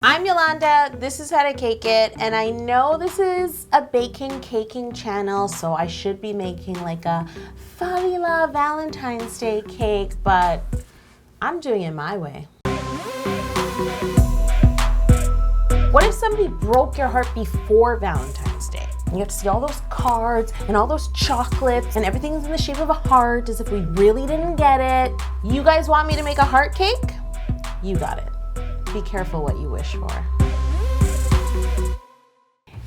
I'm Yolanda, this is How to Cake It, and I know this is a baking caking channel, so I should be making like a Favila Valentine's Day cake, but I'm doing it my way. What if somebody broke your heart before Valentine's Day? You have to see all those cards and all those chocolates and everything's in the shape of a heart as if we really didn't get it. You guys want me to make a heart cake? You got it. Be careful what you wish for.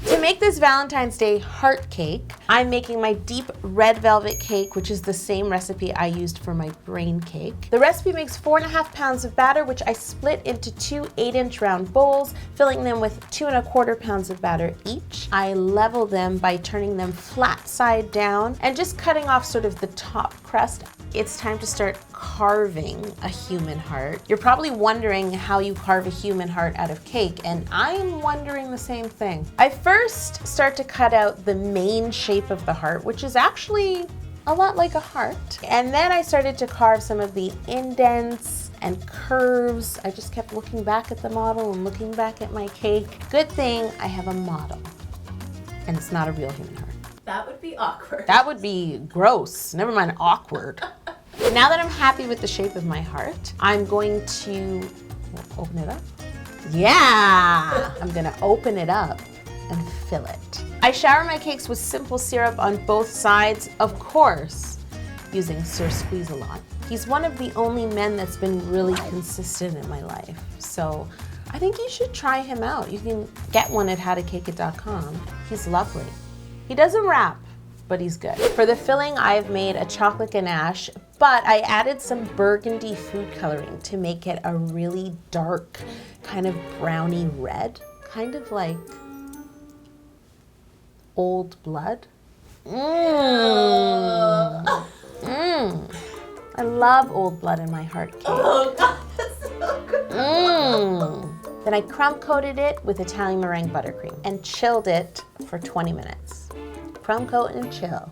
To make this Valentine's Day heart cake, I'm making my deep red velvet cake, which is the same recipe I used for my brain cake. The recipe makes 4.5 pounds of batter, which I split into two 8-inch round bowls, filling them with 2¼ pounds of batter each. I level them by turning them flat side down and just cutting off sort of the top crust. It's time to start carving a human heart. You're probably wondering how you carve a human heart out of cake, and I'm wondering the same thing. I first start to cut out the main shape of the heart, which is actually a lot like a heart. And then I started to carve some of the indents and curves. I just kept looking back at the model and looking back at my cake. Good thing I have a model, and it's not a real human heart. That would be awkward. That would be gross, never mind awkward. Now that I'm happy with the shape of my heart, I'm going to open it up. Yeah, I'm gonna open it up and fill it. I shower my cakes with simple syrup on both sides, of course, using Sir Squeeze-A-Lot. He's one of the only men that's been really consistent in my life, so I think you should try him out. You can get one at howtocakeit.com. He's lovely. He doesn't rap, but he's good. For the filling, I've made a chocolate ganache, but I added some burgundy food coloring to make it a really dark, kind of browny red, kind of like old blood. I love old blood in my heart cake. Oh God, that's so good. Then I crumb coated it with Italian meringue buttercream and chilled it for 20 minutes. Crumb coat and chill.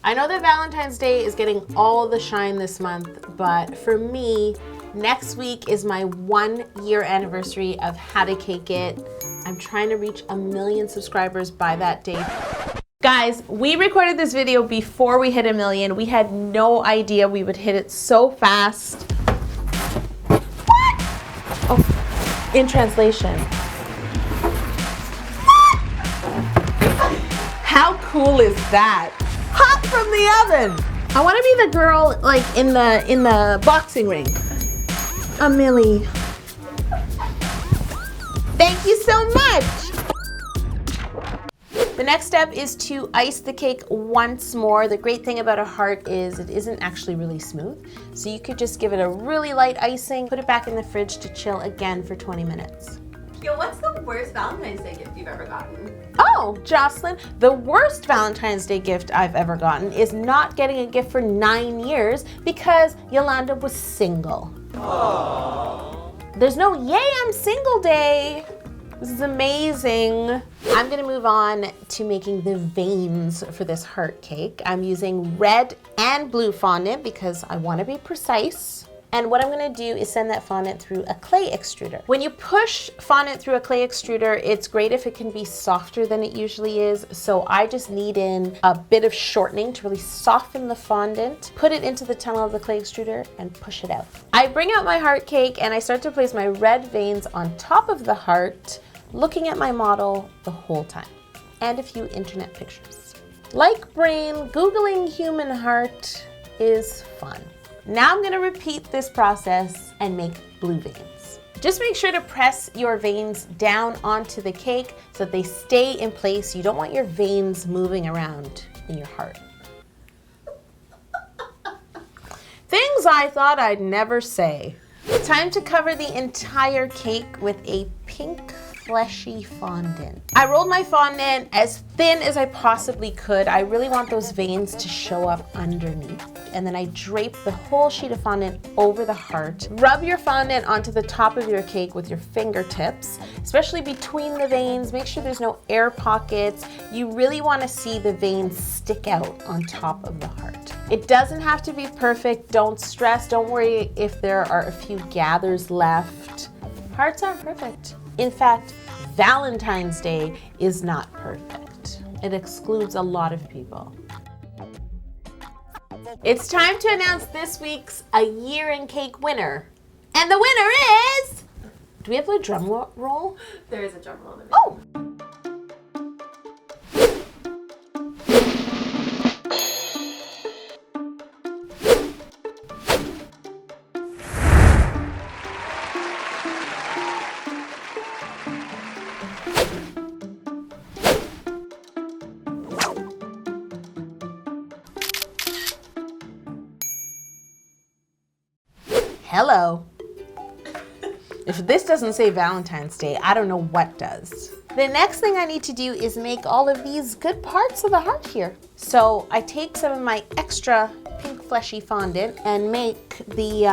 I know that Valentine's Day is getting all the shine this month, but for me, next week is my 1-year anniversary of How to Cake It. I'm trying to reach 1 million subscribers by that date. Guys, we recorded this video before we hit 1 million. We had no idea we would hit it so fast. What? Oh, in translation. How cool is that? Hot from the oven. I want to be the girl like in the boxing ring. A milli. Thank you so much. The next step is to ice the cake once more. The great thing about a heart is it isn't actually really smooth. So you could just give it a really light icing, put it back in the fridge to chill again for 20 minutes. Yo, what's the worst Valentine's Day gift you've ever gotten? Oh, Jocelyn, the worst Valentine's Day gift I've ever gotten is not getting a gift for 9 years because Yolanda was single. Aww. There's no yay, I'm single day. This is amazing. I'm gonna move on to making the veins for this heart cake. I'm using red and blue fondant because I wanna be precise. And what I'm gonna do is send that fondant through a clay extruder. When you push fondant through a clay extruder, it's great if it can be softer than it usually is. So I just knead in a bit of shortening to really soften the fondant, put it into the tunnel of the clay extruder and push it out. I bring out my heart cake and I start to place my red veins on top of the heart, looking at my model the whole time, and a few internet pictures. Like brain, Googling human heart is fun. Now I'm gonna repeat this process and make blue veins. Just make sure to press your veins down onto the cake so that they stay in place. You don't want your veins moving around in your heart. Things I thought I'd never say. Time to cover the entire cake with a pink fleshy fondant. I rolled my fondant as thin as I possibly could. I really want those veins to show up underneath. And then I drape the whole sheet of fondant over the heart. Rub your fondant onto the top of your cake with your fingertips, especially between the veins. Make sure there's no air pockets. You really want to see the veins stick out on top of the heart. It doesn't have to be perfect. Don't stress. Don't worry if there are a few gathers left. Hearts aren't perfect. In fact, Valentine's Day is not perfect. It excludes a lot of people. It's time to announce this week's A Year in Cake winner. And the winner is... Do we have a drum roll? There is a drum roll in it. Oh! Hello. If this doesn't say Valentine's Day, I don't know what does. The next thing I need to do is make all of these good parts of the heart here. So I take some of my extra pink fleshy fondant and make the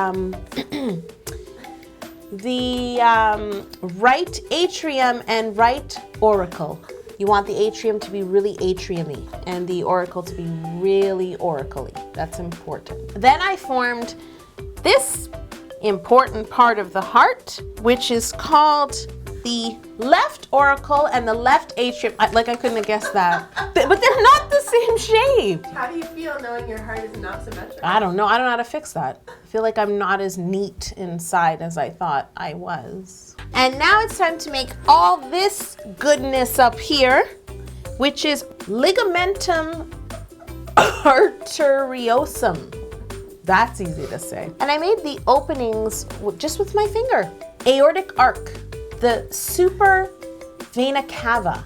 right atrium and right auricle. You want the atrium to be really atrium-y and the auricle to be really auricle-y. That's important. Then I formed this important part of the heart, which is called the left auricle and the left atrium. I couldn't have guessed that. But they're not the same shape. How do you feel knowing your heart is not symmetrical? I don't know. I don't know how to fix that. I feel like I'm not as neat inside as I thought I was. And now it's time to make all this goodness up here, which is ligamentum arteriosum. That's easy to say. And I made the openings just with my finger. Aortic arc, the super vena cava.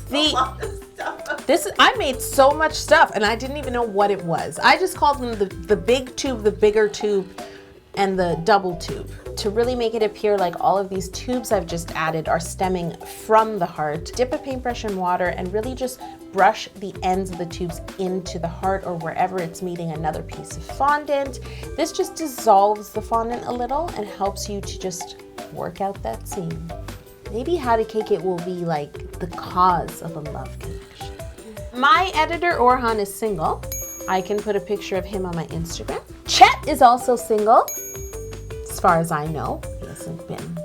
A lot of stuff. I made so much stuff and I didn't even know what it was. I just called them the big tube, the bigger tube, and the double tube to really make it appear like all of these tubes I've just added are stemming from the heart. Dip a paintbrush in water and really just brush the ends of the tubes into the heart or wherever it's meeting another piece of fondant. This just dissolves the fondant a little and helps you to just work out that seam. Maybe How to Cake It will be like the cause of a love connection. My editor, Orhan, is single. I can put a picture of him on my Instagram. Chet is also single. As far as I know, he hasn't been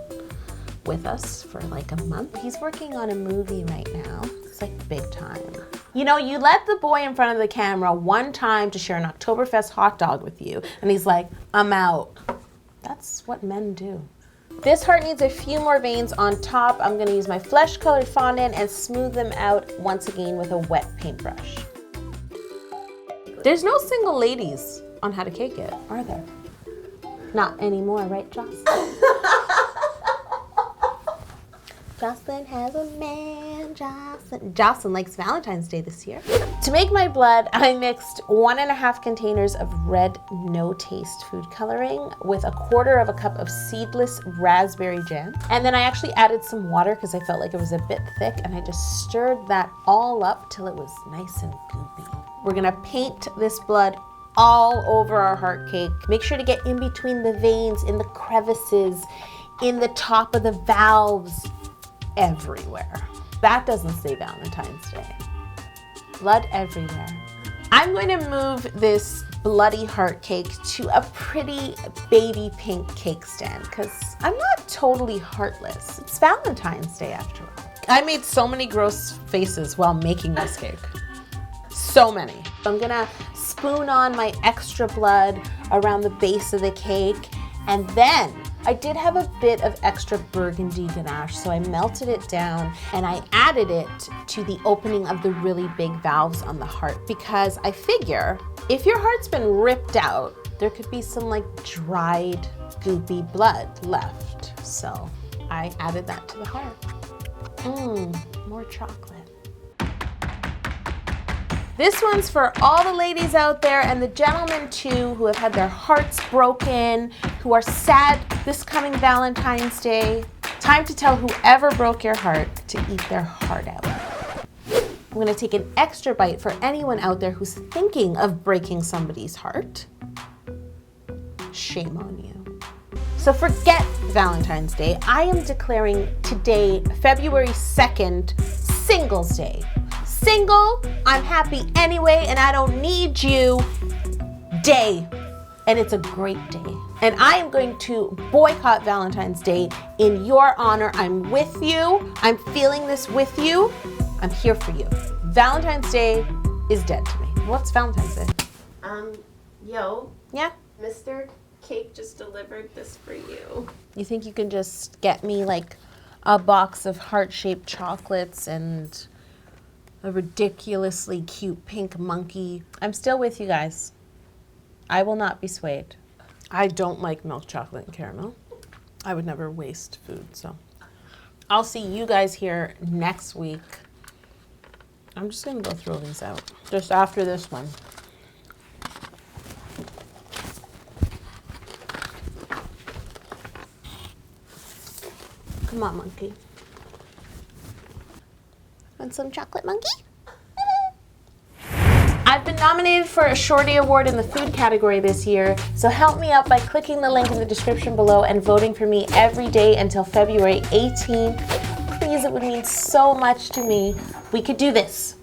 with us for like a month. He's working on a movie right now. It's like big time. You know, you let the boy in front of the camera one time to share an Oktoberfest hot dog with you, and he's like, I'm out. That's what men do. This heart needs a few more veins on top. I'm gonna use my flesh colored fondant and smooth them out once again with a wet paintbrush. There's no single ladies on How to Cake It, are there? Not anymore, right, Jocelyn? Jocelyn has a man, Jocelyn. Jocelyn likes Valentine's Day this year. To make my blood, I mixed 1.5 containers of red no taste food coloring with 1/4 cup of seedless raspberry jam. And then I actually added some water because I felt like it was a bit thick, and I just stirred that all up till it was nice and goopy. We're gonna paint this blood all over our heart cake. Make sure to get in between the veins, in the crevices, in the top of the valves, everywhere. That doesn't say Valentine's Day. Blood everywhere. I'm going to move this bloody heart cake to a pretty baby pink cake stand because I'm not totally heartless. It's Valentine's Day after all. I made so many gross faces while making this cake. So many. I'm gonna spoon on my extra blood around the base of the cake, and then I did have a bit of extra burgundy ganache, so I melted it down and I added it to the opening of the really big valves on the heart because I figure if your heart's been ripped out, there could be some like dried, goopy blood left. So I added that to the heart. More chocolate. This one's for all the ladies out there and the gentlemen too who have had their hearts broken, who are sad this coming Valentine's Day. Time to tell whoever broke your heart to eat their heart out. I'm gonna take an extra bite for anyone out there who's thinking of breaking somebody's heart. Shame on you. So forget Valentine's Day. I am declaring today, February 2nd, Singles Day. Single, I'm happy anyway, and I don't need you day. And it's a great day. And I am going to boycott Valentine's Day in your honor. I'm with you. I'm feeling this with you. I'm here for you. Valentine's Day is dead to me. What's Valentine's Day? Yo. Yeah? Mr. Cake just delivered this for you. You think you can just get me like a box of heart-shaped chocolates and a ridiculously cute pink monkey? I'm still with you guys. I will not be swayed. I don't like milk chocolate and caramel. I would never waste food, so. I'll see you guys here next week. I'm just gonna go throw these out just after this one. Come on, monkey. Want some chocolate, monkey? I've been nominated for a Shorty Award in the food category this year, so help me out by clicking the link in the description below and voting for me every day until February 18th. Please, it would mean so much to me. We could do this.